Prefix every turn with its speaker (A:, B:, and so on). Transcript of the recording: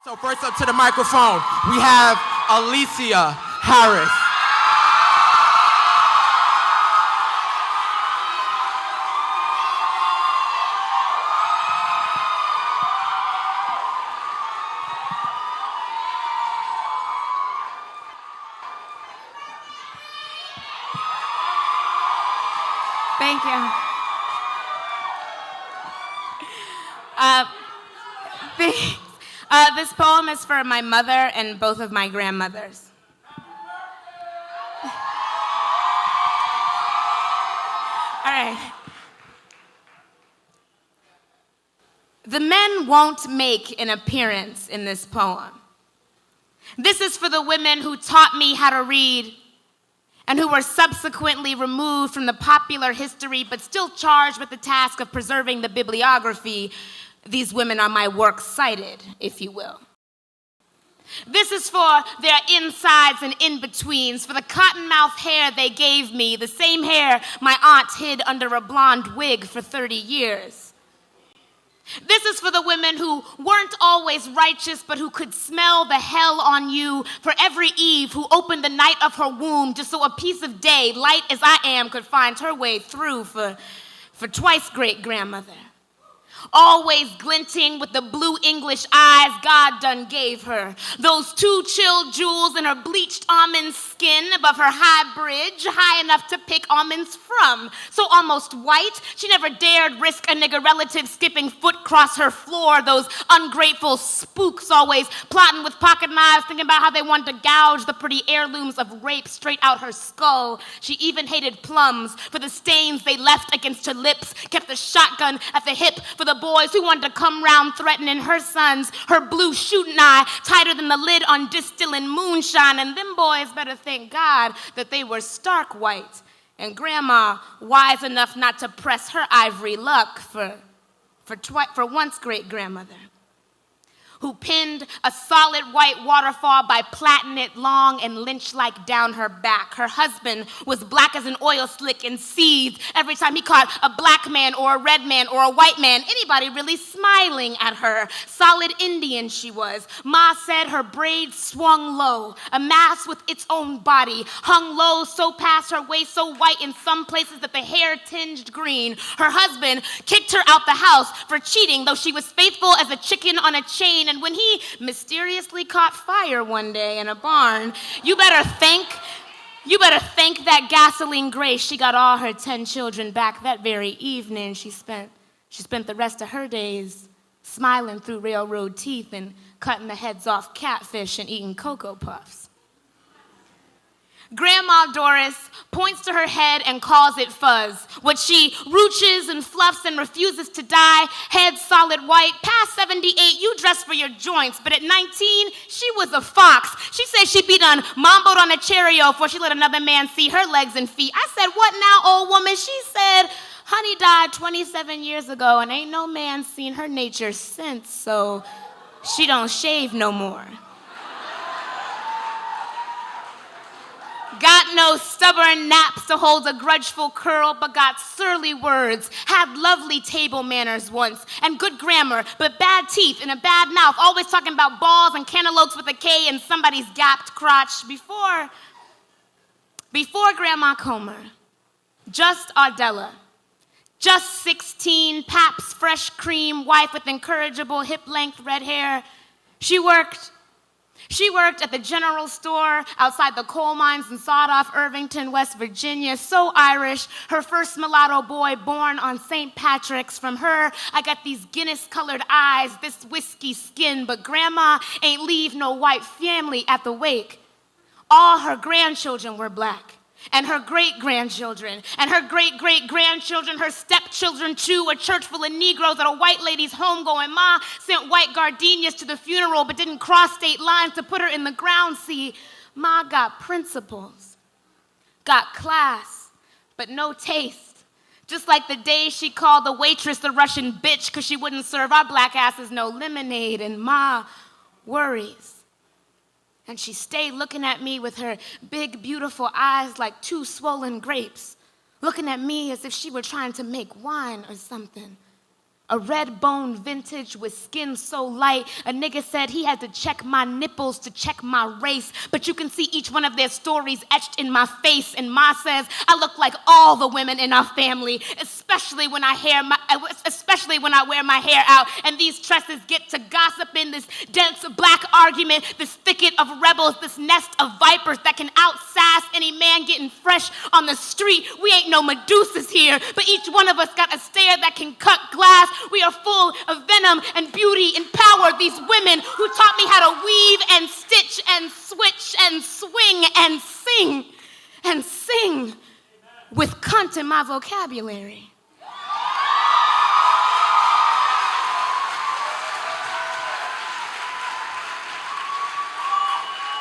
A: So first up to the microphone, we have Alicia Harris.
B: Thank you. This poem is for my mother and both of my grandmothers. All right. The men won't make an appearance in this poem. This is for the women who taught me how to read and who were subsequently removed from the popular history but still charged with the task of preserving the bibliography. These women are my works cited, if you will. This is for their insides and in-betweens, for the cottonmouth hair they gave me, the same hair my aunt hid under a blonde wig for 30 years. This is for the women who weren't always righteous, but who could smell the hell on you, for every Eve who opened the night of her womb just so a piece of day, light as I am, could find her way through, for twice great-grandmother. Always glinting with the blue English eyes God done gave her. Those two chill jewels in her bleached almond skin above her high bridge, high enough to pick almonds from. So almost white, she never dared risk a nigger relative skipping foot across her floor. Those ungrateful spooks always plotting with pocket knives, thinking about how they wanted to gouge the pretty heirlooms of rape straight out her skull. She even hated plums for the stains they left against her lips, kept the shotgun at the hip for the boys who wanted to come round threatening her sons, her blue shooting eye tighter than the lid on distilling moonshine, and them boys better thank God that they were stark white, and Grandma wise enough not to press her ivory luck for once great-grandmother, who pinned a solid white waterfall by plaiting it long and lynch-like down her back. Her husband was black as an oil slick and seethed every time he caught a black man or a red man or a white man, anybody really smiling at her. Solid Indian she was. Ma said her braids swung low, a mass with its own body, hung low so past her waist, so white in some places that the hair tinged green. Her husband kicked her out the house for cheating, though she was faithful as a chicken on a chain. And when he mysteriously caught fire one day in a barn, you better thank that gasoline grace she got all her 10 children back that very evening. She spent the rest of her days smiling through railroad teeth and cutting the heads off catfish and eating Cocoa Puffs. Grandma Doris points to her head and calls it fuzz. What she rooches and fluffs and refuses to dye, head solid white. Past 78, you dress for your joints, but at 19, she was a fox. She said she'd be done mamboed on a Cheerio before she let another man see her legs and feet. I said, what now, old woman? She said, honey died 27 years ago, and ain't no man seen her nature since, so she don't shave no more. Got no stubborn naps to hold a grudgeful curl, but got surly words, had lovely table manners once, and good grammar, but bad teeth and a bad mouth, always talking about balls and cantaloupes with a K and somebody's gapped crotch. Before Grandma Comer, just Ardella, just 16, Pabst fresh cream, wife with incorrigible hip-length red hair. She worked at the general store outside the coal mines in Sawed-Off, Irvington, West Virginia. So Irish, her first mulatto boy born on St. Patrick's. From her, I got these Guinness-colored eyes, this whiskey skin, but Grandma ain't leave no white family at the wake. All her grandchildren were black, and her great-grandchildren, and her great-great-grandchildren, her stepchildren too, a church full of Negroes at a white lady's home going, Ma sent white gardenias to the funeral but didn't cross state lines to put her in the ground. See, Ma got principles, got class, but no taste. Just like the day she called the waitress a Russian bitch because she wouldn't serve our black asses no lemonade, and Ma worries. And she stayed looking at me with her big, beautiful eyes like two swollen grapes, looking at me as if she were trying to make wine or something. A red bone vintage with skin so light. A nigga said he had to check my nipples to check my race. But you can see each one of their stories etched in my face. And Ma says I look like all the women in our family, especially when I wear my hair out and these tresses get to gossip in this dense black argument, this thicket of rebels, this nest of vipers that can out-sass any man getting fresh on the street. We ain't no Medusas here, but each one of us got a stare that can cut glass. We are full of venom and beauty and power. These women who taught me how to weave and stitch and switch and swing and sing with cunt in my vocabulary.